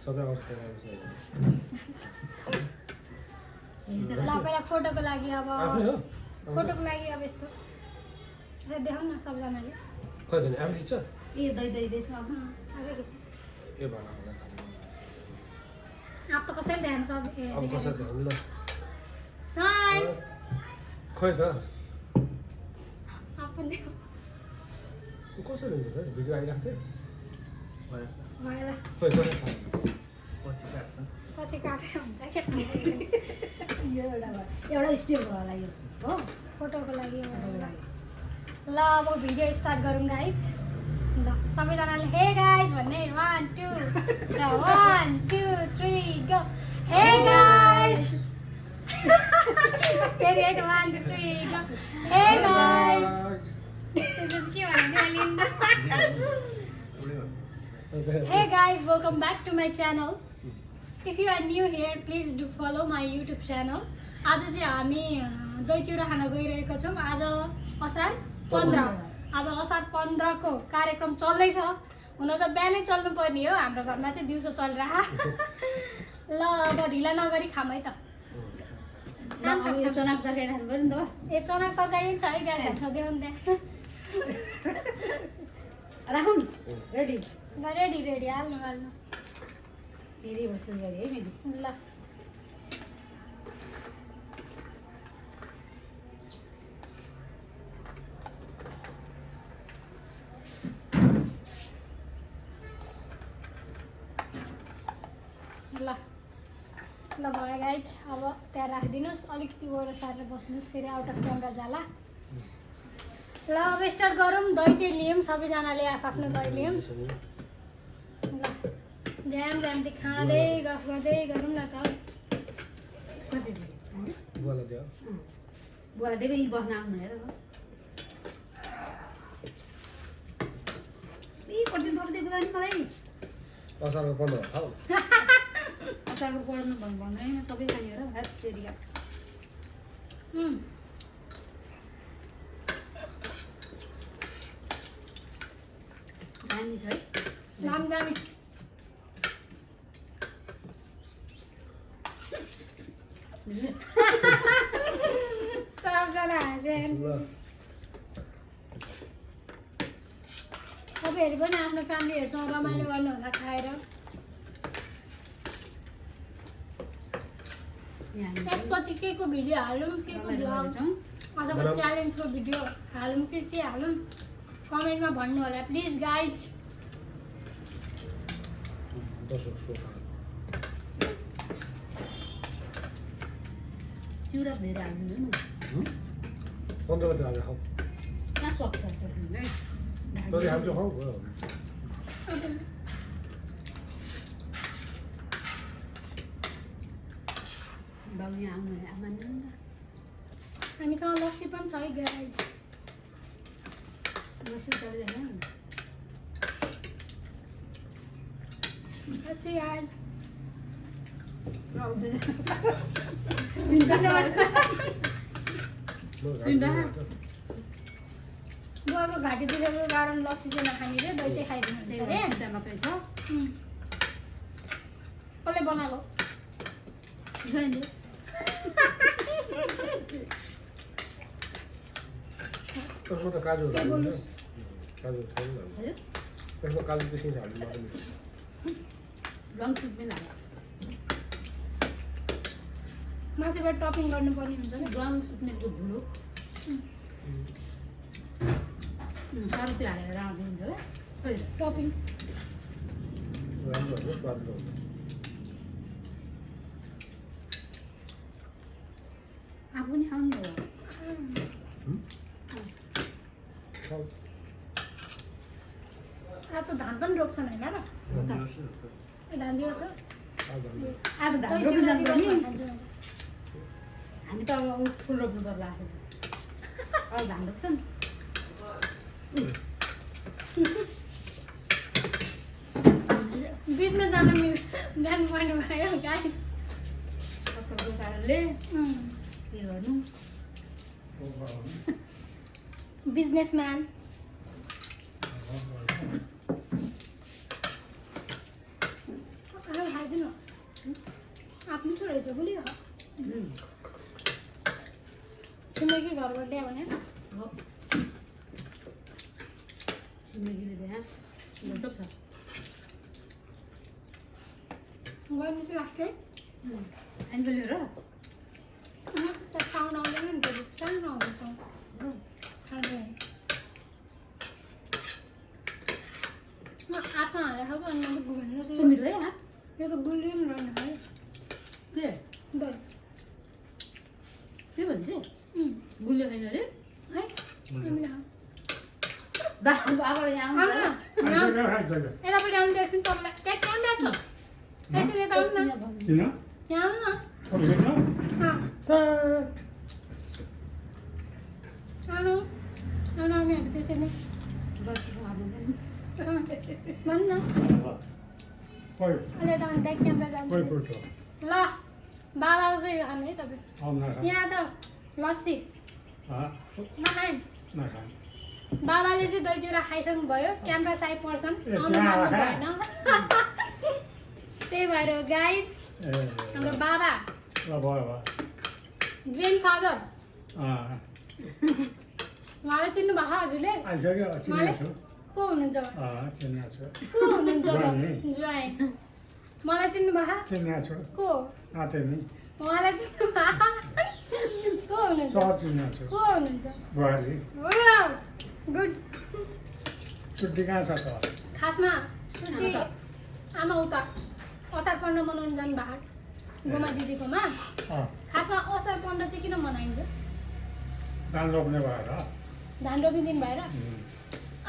सबै अवस्था ल पहिला फोटोको लागि अब आफै हो फोटोको लागि अब यस्तो देखाउँ न सबजनाले खै त नि आफै खिच्छ ए दही दही दही सब आगे खिच ए भन होला आप त कसैले ध्यान सब अब कसरी ध्यान ल साइन खै त आप पनि देऊ कसरी हुन्छ त भिडियो आइराख्थ्यो भएला खै कसरी थाहा पछि काटेर हुन्छ क्या यो एउटा स्टेप भयो होला यो हो फोटोको लागि ल अब भिडियो स्टार्ट गरौँ गाइज ल सबैजनाले हे गाइज भन्ने 1 2 र 1 2 3 गो हे गाइज फेरि 1 2 3 गो हे गाइज त्यसपछि के भन्ने hey guys welcome back to my channel if you are new here please do follow my YouTube channel आज चाहिँ हामी दही चिउरा खान गइरहेको छौँ आज असार 15 आज असार 15 को कार्यक्रम चल्दैछ हुन त बिहानै चल्नु पर्ने हो हाम्रो घरमा चाहिँ दिउँसो चलिरह ल अब ढिला नगरी खाम है त यो चनाक तरकारी खानु पर्यो नि त ए चना तरकारी छ है गाडी खान देखाउनु त्यहाँ राखौँ रेडी रेडी रेडी हाल्नु हाल्नु फेरि बस्नु गरी है फेरि ल ल ल भयो गाइज अब त्यहाँ राखिदिनुहोस् अलिकति गएर सारेर बस्नुहोस् फेरि आउट अफ क्यामेरा जाला ल अब स्टार्ट गरौँ दही चाहिँ लियौँ सबैजनाले आफ्नो दही लियौँ ल ज्याम ज्याम खाँदै गफ गर्दै गरौँ न त बोला दियो बुवा दिएको यी बस्न आउनु हेर कति थपिदिएको जाने मलाई असारको 15 खाऊ अचारको पढ्नु भन्दैन सबै खाने हेर हेर तेरिया दामी छ है दामी दामी सबजना हाँसेन तपाईँहरू पनि आफ्नो फ्यामिलीहरूसँग रमाइलो गर्नु होला खाएर त्यसपछि के को भिडियो हालौँ के को भ्लग अथवा च्यालेन्जको भिडियो हालौँ के हालौँ कमेन्टमा भन्नु होला प्लिज गाइज चिउरा धेरै हाल्नु न 15 गते आज खाऊ कहाँ सक्छ है तरी हाल्छु खाऊ बाबु यहाँ आउनु मान्नु नि हामीसँग लस्सी पनि छ है गाइज त बस्नु चलिँदैन लस्सी यार बुवाको घाँटी दुखेको कारण लस्सी चाहिँ नखाने रे दही चाहिँ खाइदिनुहुन्छ अरे त्यहाँ मात्रै छ कसले बनाएको त्यसमा त काजु के बोल्नुस् काजु छैन हजुर त्यसमा काजु किसिम हाल्नु मात्रै रङ सुट पनि लाग्यो माथिबाट टपिङ गर्नुपर्ने हुन्छ नि रङ सुत्नेको धुलो सरुपी हालेर राख्दै हुन्छ होला खै टपिङ राम्रो हुन्छ स्वादिलो हुन्छ आफू पनि खाउनु भयो खाऊ आज त धान पनि रोप्छन् होइन र धान दिवस हो आज धान दही रोप्नु चिउरा जानु दिवस नि खान्छु। हामी त अब फुल रोप्नु पर्ला आएको छ अब धान रोप्छ नि बिचमा जानु पर्ने भयो गाई कसैको कारणले के गर्नु बिजनेसम्यान मिठो रहेछ गुलियो उम्, छिमेकी घरबाट ल्यायो भने हो। छिमेकीले बिहा गजब छ। गर्नु चाहिँ राख्थेँ आइन्फेल लिएर त साउन्ड आउँदैन नि त सानो आउँछ साउन्ड खान्छ आँखा हालेर खाएको अनि मैले गुलियो त्यो मिठो है यो त गुलियो पनि रहेन है के दही के भन्छ गुलियो छैन अरे है हामीले खाऊँ बाबाले यहाँ आउनु न आइसक्यो, आइसक्यो। यतापट्टि आउनु एकछिन तपाईँलाई त्यहाँ क्यामेरा छ एकछिन यता आउनु न किन? यहाँ आउनु न अरू किन? अँ, आउनु आउनु हामीहरू त्यसरी नै भन्नु न कोही अहिले यता आउनु ब्याक क्यामेरा जान्छ कोही फुट्यो ल बाबाको चाहिँ खाने है तपाईँ आउन यहाँ छ लस्सी नखाएँ नखाने बाबाले चाहिँ दही चिउरा खाइसक्नु भयो क्यामेरा साइड पर्छन् ए, आउनु त्यहाँ मान्नु आएर? भएन त्यही भएर गाइज ए हाम्रो बाबा ल भयो भयो ग्रेन्ड फादर अँ, उहाँलाई चिन्नु भएको हजुरले आइसक्यो चिनेको छु को हुनुहुन्छ उहाँ? अँ, चिनेको छु को हुनुहुन्छ ज्वाइँ। ज्वाइँ मलाई चिन्नु भएको चिनेको छु को नाते नि उहाँलाई चिन्नु भएको को हुनुहुन्छ त चिनेको छु को हुनुहुन्छ बुहारी गुड छुट्टी कहाँ छ त खासमा छुट्टी आमा उता असार 15 मनाउनु जानु भएको गोमा दिदीकोमा अँ, खासमा असार 15 चाहिँ किन मनाइन्छ धान रोप्ने भएर धान रोप्ने दिन भएर उम्,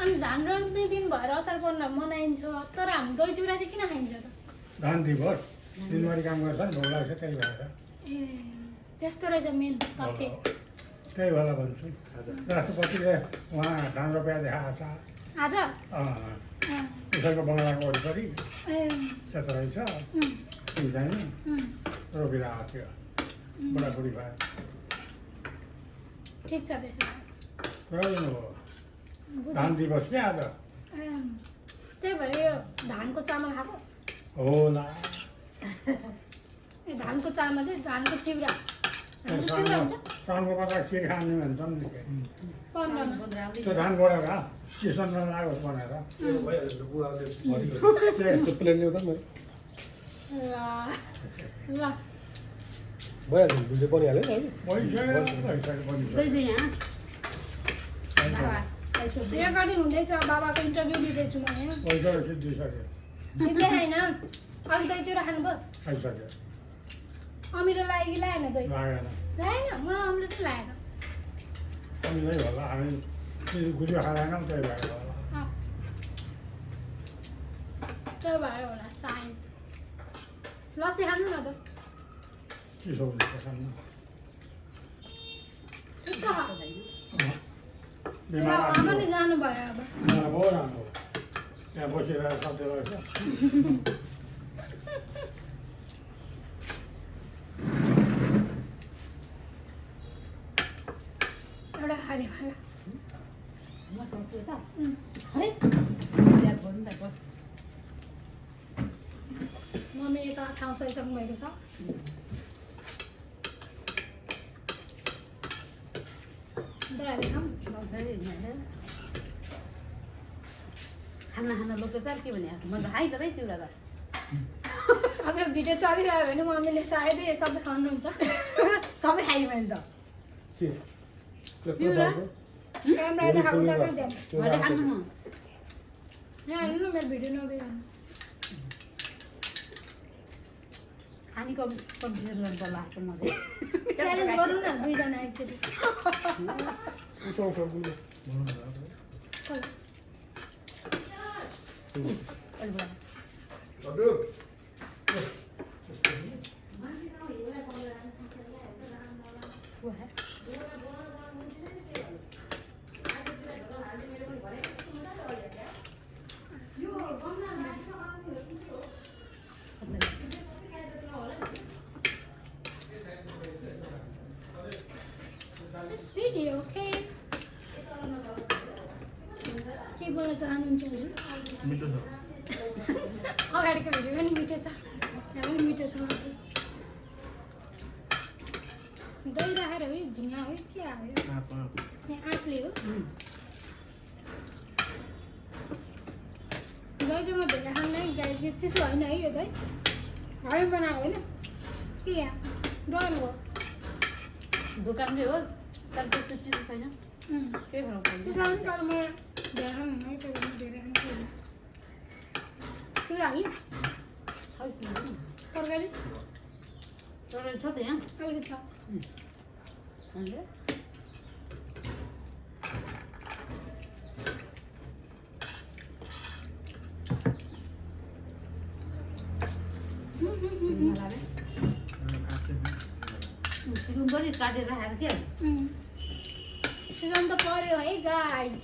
अनि धान रोप्ने दिन भएर असार 15 मनाइन्छ तर हामी दही चिउरा चाहिँ किन खाइन्छ त धान दिवस दिनभरि काम गर्छ नि भोक लाग्छ त्यही भएर ए त्यस्तो रहेछ मेन तथ्य त्यही भएर भन्छु राष्ट्रपतिले उहाँ धान रोपिया देखाएको छ आज उसैको बङ्गलाको वरिपरि ए क्षेत्र रहेछ उम्, चिन्दैन उम्, रोपिरहेको थियो बुढाबुढी भए ठिक छ त्यसो पुऱ्याउनु भयो बुझेँ। धान दिवस क्या आज ए, त्यही भएर यो धानको चामल खाएको होला ए धानको चामल धानको चिउरा धानको चिउरा हुन्छ साउनको कता खिर खाने भन्छन् नि 15मा त्यो धान गोडेर किसनमा लाग्यो बनाएर ल ल भइहाल्यो बुझे बनिहाल्यो नि दही छ यहाँ बाबा पैसा दे रेकर्डिङ हुँदैछ बाबाको इन्टरभ्यू लिँदैछु म यहाँ पैसा सिद्धिसक्यो सिधै होइन अघि दही चिउरा खानुभयो खाइसक्यो अमिलो लाग्यो कि लागेन दही लागेन लागेन म अमिलो चाहिँ लागेन हामीलाई होला हामी गुलियो खाँदैनौँ त्यही भएर होला अँ। त्यही भएर होला सायद लस्सी खानु न त चिसो हुन्छ खानु ठिक्क छ बिमार आमा नि जानुभयो अब बहुत राम्रो त्यहाँ बसिरहेको सधैँ रहेछ एउटा खाली भयो म सोच्छु त उम्, है याद गर्नु त बस मम्मी यता ठाउँ सरिसक्नु भएको छ दहीहाल्ने खाऊँ खाना खाना लोकेचार के भने म त खाइ त भाइ तिउरा त अब यो भिडियो चलिरह्यो भने मम्मीले सायदै सबै खानुहुन्छ सबै खाइ मैले त के तिउरा क्यामेरा राखेको उताकै ध्यान मैले खानु म यहाँ हेर्नु न मेरो भिडियो नबिहाल्नु खाने कम्पिटिसन गर्नु पर्ला जस्तो म चाहिँ च्यालेन्ज गरौँ न दुईजना एकचोटि उसो उसो गुलियो चल। अहिले बोला वो है This video, okay? के बोल्न चाहनुहुन्छ हजुर मिठो छ अगाडिको भिडियो पनि मिठो छ यहाँ पनि मिठो छ हजुर दही राखेर हो झिङ्गा हो के आयो यहाँ आँपले हो दही चाहिँ म धेरै खान्न है गाई यो चिसो होइन है यो दही घरै बनाएको होइन के यहाँ गरम हो दोकानमै हो तर त्यस्तो चिसो छैन केही फरक चिसो पर्दैन पनि तर म धेरै खानु है तर म धेरै खान्छु चुरा हाल्ने खै तिमीहरू तरकारी तरकारी छ त यहाँ अलिकति छ अन्त मलाई चिकन पनि काटेर राखेर के सिजन त पर्यो है गाइज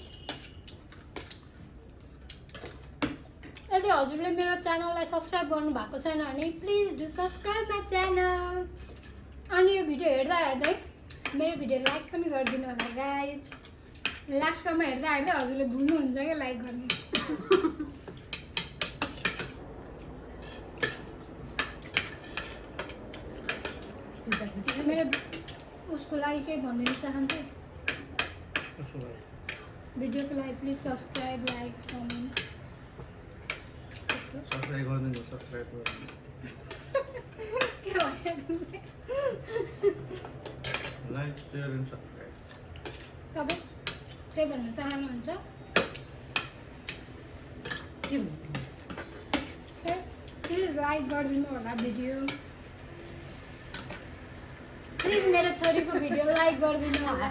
यदि हजुरले मेरो च्यानललाई सब्सक्राइब गर्नु भएको छैन भने please do subscribe my channel अनि यो भिडियो हेर्दा हेर्दै मेरो भिडियो लाइक पनि गरिदिनु होला गाइज लास्टसम्म हेर्दा हेर्दै हजुरले भुल्नुहुन्छ क्या लाइक गर्ने मेरो उसको लागि केही भनिदिनु चाहन्छु भिडियोको लागि please subscribe like comment subscribe गरिदिनु सब्सक्राइब गरिदिनु के भन्यो लाइक सेयर एन्ड सब्सक्राइब तपाईँ के भन्न चाहनुहुन्छ के भन्नु प्लिज लाइक गरिदिनु होला भिडियो प्लिज मेरो छोरीको भिडियो लाइक गरिदिनु होला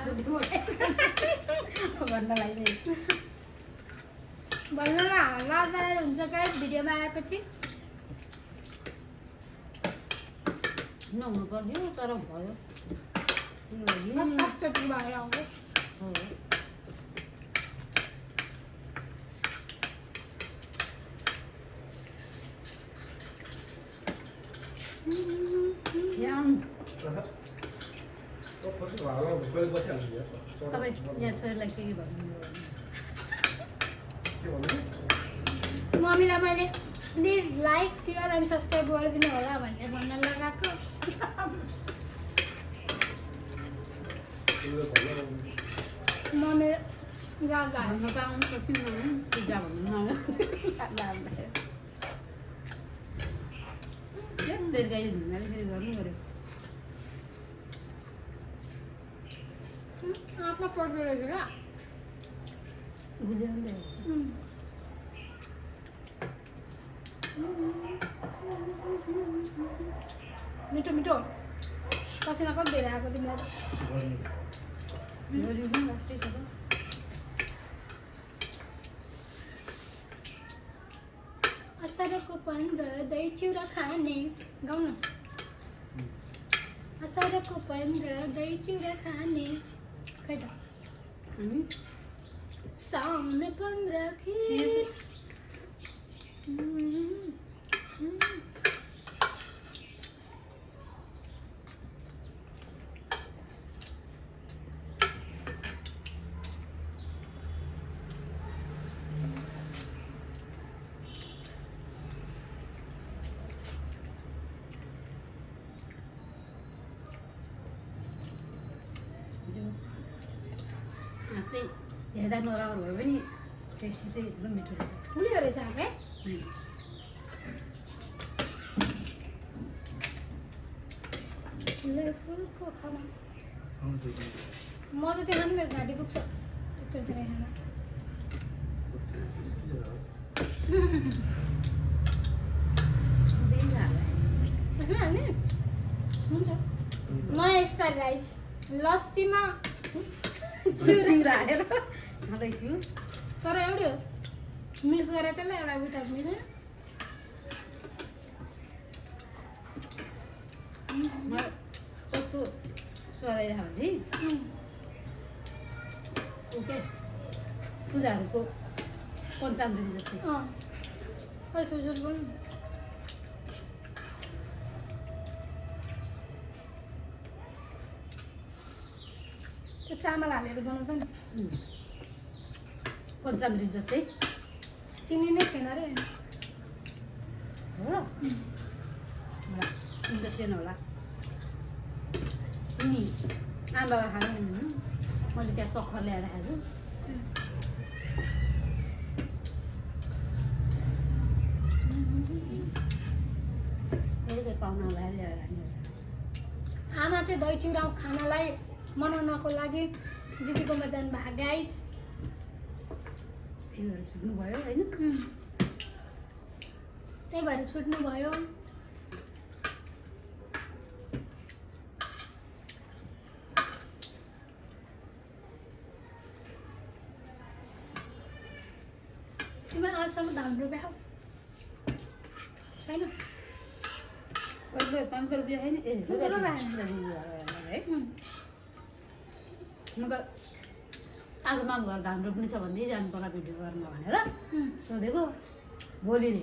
भन्नलाई नै भन्नलाई लाज आएर हुन्छ गाइस भिडियोमा आएपछि नहुनु पर्ने हो तर भयो फर्स्टचोटि भएर आउँछ हो तपाईँ यहाँ छोरीलाई के भन्नु मम्मीलाई मैले please like share and subscribe गरिदिनु होला भनेर भन्न लगाएको मम्मी गागा भन्न पाउनु सक्छु पूजा भन्नु बेलुका यो झुङ्गाले फेरि गर्नु पऱ्यो आफ्ना पर्दो रहेछ क्या बुझ्याउँदै मिठो मिठो पसिना कति धेरै आएको तिमीलाई गरिदिनु लास्टै छ त असारको 15 दही चिउरा खाने गाउन असारको 15 दही चिउरा खाने खै त साउन 15 खीर चाहिँ हेर्दा नराम्रो भए पनि टेस्टी चाहिँ एकदम मिठो रहेछ फुल्यो रहेछ आफै फुलको खाना म त त्यो खानु मेरो घाँटी पुग्छ त्यत्रो धेरै खाना हाल्ने हुन्छ नयाँ स्टाइल गाइज लस्सीमा चिउरा हालेर खाँदैछु तर एउटै हो मिक्स गरेर त्यसलाई एउटा उता मिल्दैन मलाई कस्तो स्वाद आइरहेको भने ओके पूजाहरूको पञ्चामृत जस्तै त्यो चामल हालेर बनाउँछ नि पञ्चामृत जस्तै चिनी नै थिएन अरे हो र थिएन होला नि आमा बाबा खानु भन्नु मैले त्यहाँ सक्खर ल्याएर खाएको पाहुना ल्याएर खाने आमा चाहिँ दही चिउरा खानालाई मनाउनको लागि दिदीकोमा जानुभएको गाइज। त्यही भएर छुट्नु भयो होइन त्यही भएर छुट्नु भयो। तिमी आजसम्म धान रोप्यौ छैन? कहिले 500 रुपियाँ होइन ए है म त आज माम घर धान रोप्नु छ भन्दै जानु पर्ला भिडियो गर्न भनेर सोधेको भोलि नै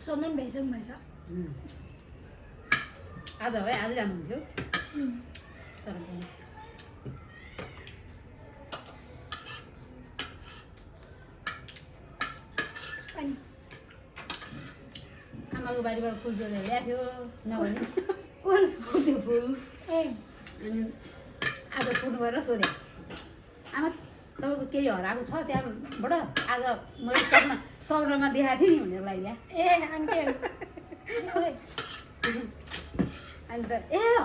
सोध्नु नि भइसक्नु भएछ। आज भए आज जानुहुन्थ्यो तर अनि आमाको बारीबाट फुल जोडेर ल्याएको थियो नभने कुन त्यो फुल ए अनि आज फोन गरेर सोधेँ आमा तपाईँको केही हराएको छ त्यहाँबाट आज मैले सग्रमा देखाएको थिएँ नि भनेर लगाइदिएँ ए अनि के अनि त ए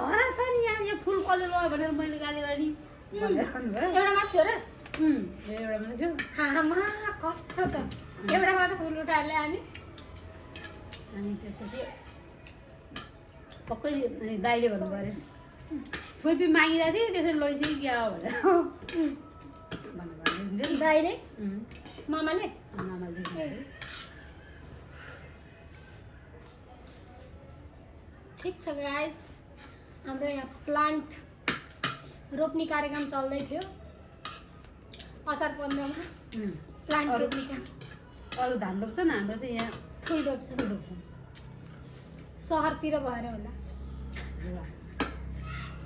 हराएको छ नि यहाँ फुल कसले लगायो भनेर मैले गाली गरेँ नि भनेर भन्नुभयो एउटा मात्र थियो र? एउटा मात्रै थियो आमा कस्तो त एउटा मात्र फुल उठाएर ल्यायो नि। अनि त्यसपछि पक्कै दाइले भन्नु पऱ्यो फुर्पी मागिरहेको थिएँ त्यसरी लैसक्यो क्या हो भनेर भन्नु दाइले मामाले आमाले ठिक छ गाइज, हाम्रो यहाँ प्लान्ट रोप्ने कार्यक्रम चल्दै थियो असार 15 मा प्लान्ट रोप्ने काम। अरू धान रोप्छन् हाम्रो चाहिँ यहाँ फुल रोप्छ सहरतिर भएर होला।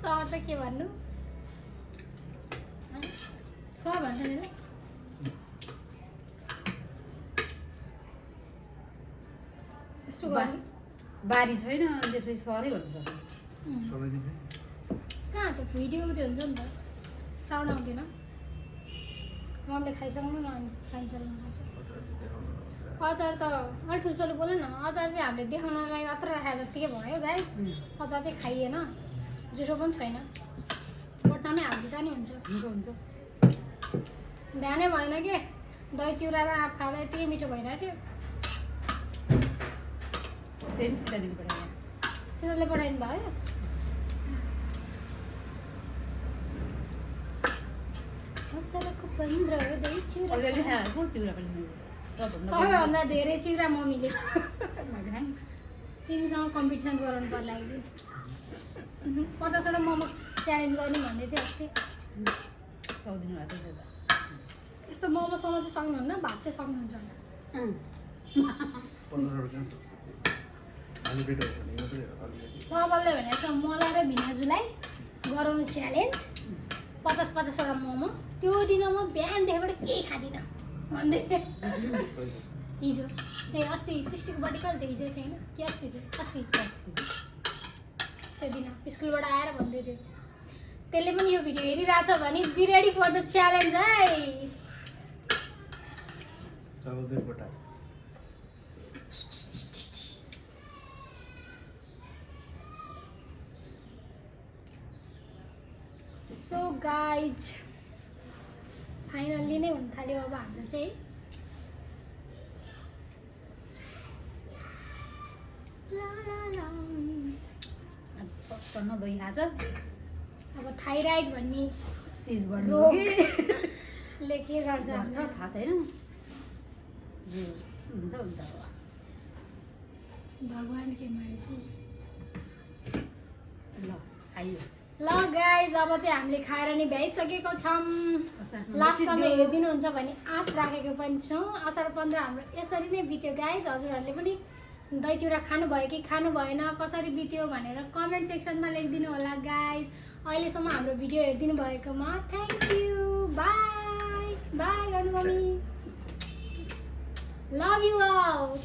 सहर त के भन्नु सहर भन्छ नि ल। यस्तो गर्नु बारी छैन त्यसपछि सहरै भन्नुपर्छ कहाँ त भिडियो त्यो हुन्छ नि त साउन्ड आउँदैन। मम्मीले खाइसक्नु न अनि फ्यान चलाउनुपर्छ। अचार त अलिक ठुल्ठुलो बोल्नु न, अचार चाहिँ हामीले देखाउनलाई मात्र राखेको जत्तिकै भयो गाइस। अचार चाहिँ खाइएन, जुसो पनि छैन, बट्टामै हालिदिँदा नि हुन्छ। हुन्छ ध्यानै भएन के दही चिउरा र आँप खाँदा यत्तिकै मिठो भइरहेको थियो। त्यही नि सिधादेखि पठाएर सिधैले पठाइदिनु भयो। मसलाको 15 दही चिउरा अलिअलि खाएको चिउरा पनि सबैभन्दा धेरै चिउरा मम्मीले। मैले खाएँ तिमीसँग कम्पिटिसन गराउनु पर्ला कि 50वटा मोमो च्यालेन्ज गर्नु भन्दै थियो अस्ति। सक्दिनु भएको थियो यस्तो मोमोसम्म चाहिँ सक्नुहुन्न, भात चाहिँ सक्नुहुन्छ होला। सबलले भनेको छ मलाई र भिनाजुलाई गराउनु च्यालेन्ज 50-50वटा मोमो। त्यो दिन म बिहानदेखिबाट केही खाँदिनँ भन्दै थिएँ। हिजो ए अस्ति सृष्टिको बर्थडे कहिले थियो? हिजो थिएन कि अस्ति थियो? अस्ति त्यो दिन स्कुलबाट आएर भन्दै थियो। त्यसले पनि यो भिडियो हेरिरहेछ भने be ready for the challenge है। सो गाइज फाइनल्ली नै हुन थाल्यो अब हाम्रो चाहिँ। पक्कन दही खान्छ अब थाइराइड भन्ने चिज बढ्नु रोगले के गर्छ थाहा छैन हुन्छ हुन्छ भगवान के मान्छे। ल खाइयो ल गाइज अब चाहिँ हामीले खाएर नि भ्याइसकेको छौँ। लास्टसम्म हेरिदिनुहुन्छ भने आश राखेको पनि छौँ। असार 15 हाम्रो यसरी नै बित्यो गाइज। हजुरहरूले पनि दही चिउरा खानुभयो कि खानु भएन, कसरी बित्यो भनेर कमेन्ट सेक्सनमा लेखिदिनु होला गाइज। अहिलेसम्म हाम्रो भिडियो हेरिदिनु भएकोमा थ्याङ्क यू। बाई बाई गर्नु मम्मी। Love you all.